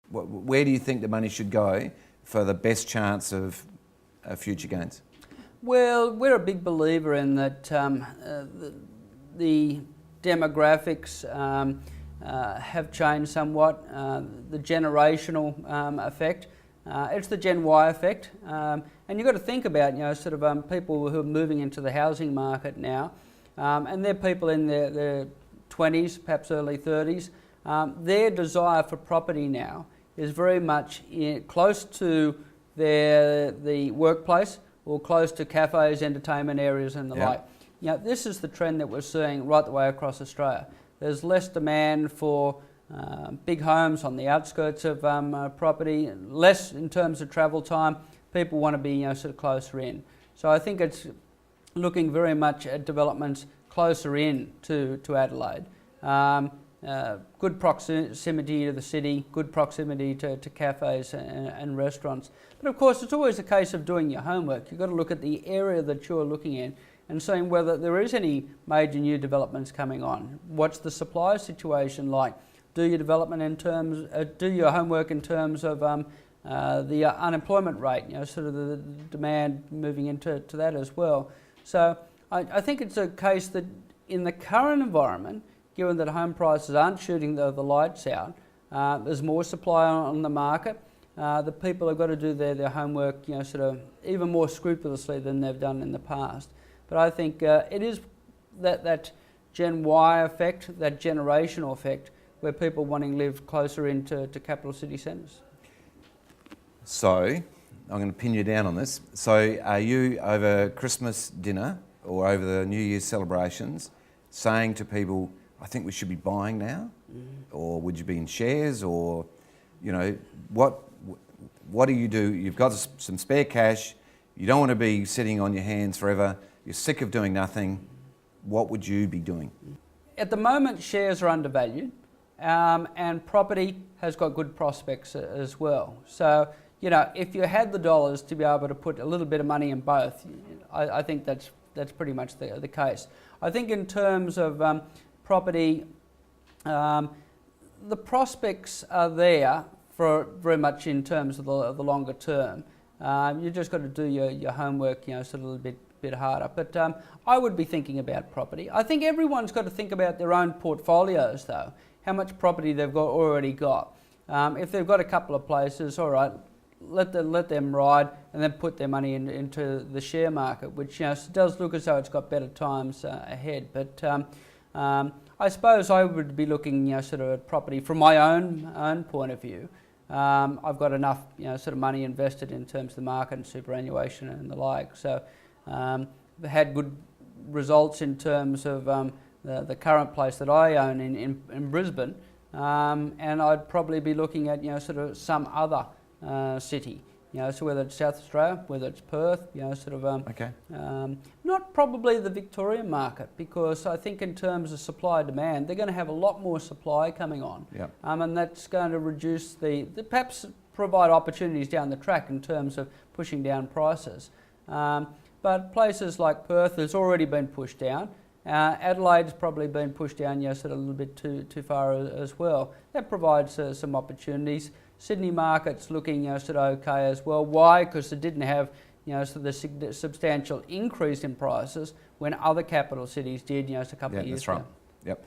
Where do you think the money should go for the best chance of future gains? Well, we're a big believer in that the demographics have changed somewhat. The generational effect, it's the Gen Y effect, and you've got to think about people who are moving into the housing market now, and they're people in their 20s, perhaps early 30s. Their desire for property now is very much close to the workplace or close to cafes, entertainment areas and the like. This is the trend that we're seeing right the way across Australia. There's less demand for big homes on the outskirts of property, less in terms of travel time. People want to be closer in. So I think it's looking very much at developments closer in to Adelaide. Good proximity to the city, good proximity to cafes and restaurants. But of course, it's always a case of doing your homework. You've got to look at the area that you're looking at and seeing whether there is any major new developments coming on. What's the supply situation like? Do your development in terms, do your homework in terms of the unemployment rate, the demand moving into that as well. So I think it's a case that in the current environment, given that home prices aren't shooting the lights out, there's more supply on the market. The people have got to do their homework, even more scrupulously than they've done in the past. But I think it is that Gen Y effect, that generational effect, where people wanting to live closer into capital city centres. So, I'm going to pin you down on this. So, are you over Christmas dinner or over the New Year's celebrations saying to people, I think we should be buying now? Or would you be in shares? Or, what do you do? You've got some spare cash. You don't want to be sitting on your hands forever. You're sick of doing nothing. What would you be doing? At the moment, shares are undervalued, and property has got good prospects as well. So, if you had the dollars to be able to put a little bit of money in both, I think that's pretty much the case. I think in terms of property, the prospects are there for very much in terms of the longer term. You just got to do your homework, a little bit harder. But I would be thinking about property. I think everyone's got to think about their own portfolios, though. How much property they've already got. If they've got a couple of places, all right, let them ride and then put their money into the share market, which does look as though it's got better times ahead. But I suppose I would be looking, at property from my own point of view. I've got enough, money invested in terms of the market and superannuation and the like. So, had good results in terms of the current place that I own in Brisbane, and I'd probably be looking at, some other city. So whether it's South Australia, whether it's Perth, not probably the Victorian market, because I think in terms of supply demand, they're going to have a lot more supply coming on, and that's going to reduce perhaps provide opportunities down the track in terms of pushing down prices. But places like Perth has already been pushed down. Adelaide's probably been pushed down, a little bit too far as well. That provides some opportunities. Sydney market's looking okay as well. Why? Because it didn't have the substantial increase in prices when other capital cities did a couple of years ago. That's right. Yep.